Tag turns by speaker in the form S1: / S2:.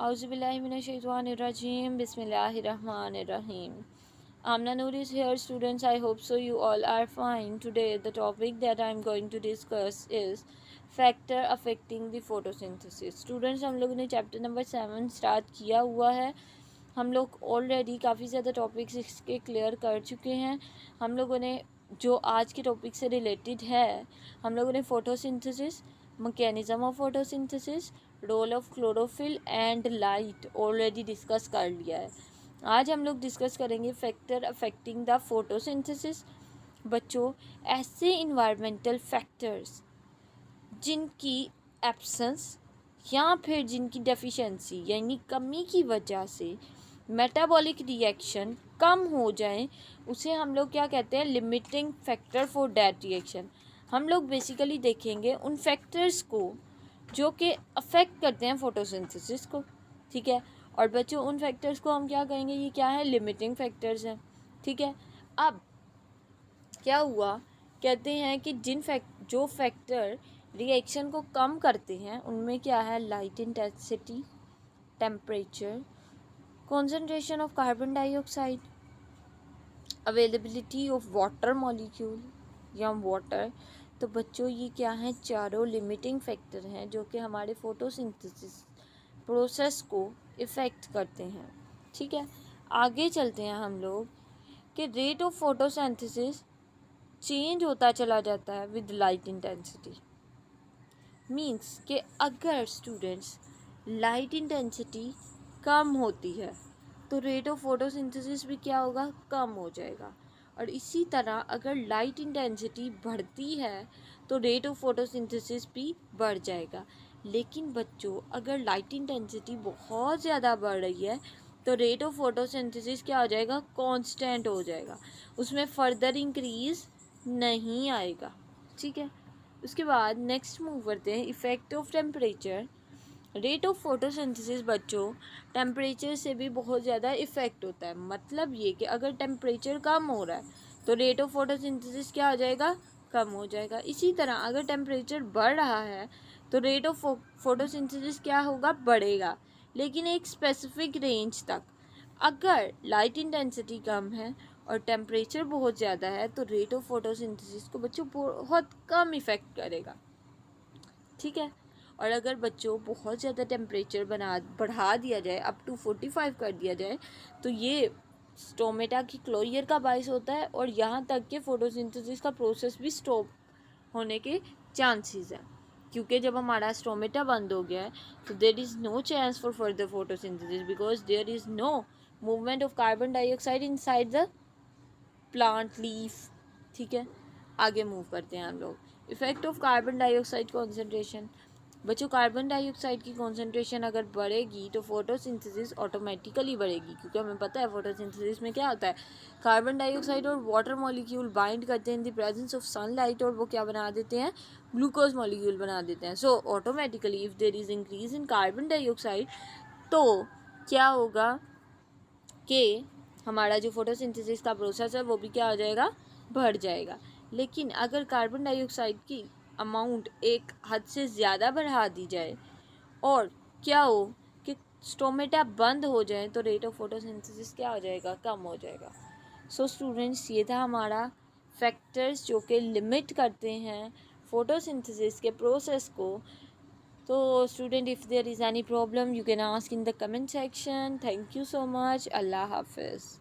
S1: Auzubillahiminash-shaytanir-rajim. Bismillahir-rahmanir-rahim. Amna Noor is here, students. I hope so you all are fine. Today the topic that I am going to discuss is factor affecting the photosynthesis. Students, हम लोगों ने chapter number 7 start किया हुआ है. हम लोग already काफ़ी ज़्यादा टॉपिक्स इसके क्लियर कर चुके हैं. हम लोगों ने जो आज के टॉपिक से रिलेटेड है, हम लोगों ने photosynthesis, mechanism of photosynthesis, role of chlorophyll and light already discuss कर लिया है. आज हम लोग डिस्कस करेंगे फैक्टर अफेक्टिंग द फोटोसिंथेसिस. बच्चों, ऐसे इन्वायरमेंटल फैक्टर्स जिनकी एब्सेंस या फिर जिनकी डेफिशिएंसी यानी कमी की वजह से मेटाबॉलिक रिएक्शन कम हो जाए, उसे हम लोग क्या कहते हैं, limiting factor for that reaction. हम लोग बेसिकली देखेंगे उन फैक्टर्स को जो कि अफेक्ट करते हैं फोटोसिंथेसिस को. ठीक है. और बच्चों, उन फैक्टर्स को हम क्या कहेंगे, ये क्या है, लिमिटिंग फैक्टर्स हैं. ठीक है. अब क्या हुआ, कहते हैं कि जो फैक्टर रिएक्शन को कम करते हैं उनमें क्या है, light intensity, temperature, concentration of carbon dioxide, availability of water molecule या वाटर. तो बच्चों, ये क्या हैं, चारों लिमिटिंग फैक्टर हैं जो कि हमारे फोटोसिंथेसिस प्रोसेस को इफ़ेक्ट करते हैं. ठीक है. आगे चलते हैं हम लोग कि रेट ऑफ फोटोसिंथेसिस चेंज होता चला जाता है विद लाइट इंटेंसिटी. मीन्स कि अगर स्टूडेंट्स लाइट इंटेंसिटी कम होती है तो रेट ऑफ फोटोसिंथेसिस भी क्या होगा, कम हो जाएगा. और इसी तरह अगर लाइट इंटेंसिटी बढ़ती है तो रेट ऑफ फोटोसिंथेसिस भी बढ़ जाएगा. लेकिन बच्चों, अगर लाइट इंटेंसिटी बहुत ज़्यादा बढ़ रही है तो रेट ऑफ फोटोसिंथेसिस क्या हो जाएगा, कांस्टेंट हो जाएगा, उसमें फर्दर इंक्रीज नहीं आएगा. ठीक है. उसके बाद नेक्स्ट मूव करते हैं, effect of temperature. Rate of photosynthesis बच्चों टेम्परेचर से भी बहुत ज़्यादा इफ़ेक्ट होता है. मतलब ये कि अगर टेम्परेचर कम हो रहा है तो रेट ऑफ फोटोसिंथेसिस क्या हो जाएगा, कम हो जाएगा. इसी तरह अगर टेम्परेचर बढ़ रहा है तो रेट ऑफ फोटोसिंथेसिस क्या होगा, बढ़ेगा, लेकिन एक स्पेसिफिक रेंज तक. अगर लाइट इंटेंसिटी कम है और टेम्परेचर बहुत ज़्यादा है तो रेट ऑफ फोटोसिंथेसिस को बच्चों बहुत कम इफ़ेक्ट करेगा. ठीक है. और अगर बच्चों बहुत ज़्यादा टेम्परेचर बढ़ा दिया जाए, अप टू 45 कर दिया जाए, तो ये स्टोमेटा की क्लोरियर का बायस होता है और यहाँ तक कि फोटोसिंथेसिस का प्रोसेस भी स्टॉप होने के चांसेस हैं. क्योंकि जब हमारा स्टोमेटा बंद हो गया है तो there is no chance for further photosynthesis because there is no movement of carbon dioxide inside the plant leaf. ठीक है. आगे मूव करते हैं हम लोग. Effect of carbon dioxide concentration. बच्चों, कार्बन डाइऑक्साइड की कॉन्सेंट्रेशन अगर बढ़ेगी तो फोटोसिंथेसिस ऑटोमेटिकली बढ़ेगी, क्योंकि हमें पता है फोटोसिंथेसिस में क्या होता है, कार्बन डाइऑक्साइड और वाटर मॉलिक्यूल बाइंड करते हैं in the presence of sunlight और वो क्या बना देते हैं, ग्लूकोज मॉलिक्यूल बना देते हैं. So automatically if there is increase in carbon dioxide तो क्या होगा कि हमारा जो फोटोसिंथेसिस का प्रोसेस है वो भी क्या हो जाएगा, बढ़ जाएगा. लेकिन अगर कार्बन डाइऑक्साइड की अमाउंट एक हद से ज़्यादा बढ़ा दी जाए और क्या हो कि स्टोमेटा बंद हो जाए तो रेट ऑफ फोटोसिंथेसिस क्या हो जाएगा, कम हो जाएगा. सो स्टूडेंट्स, ये था हमारा फैक्टर्स जो कि लिमिट करते हैं फोटोसिंथेसिस के प्रोसेस को. तो student, if there is any problem you can ask in the comment section. Thank you so much. Allah हाफिज़.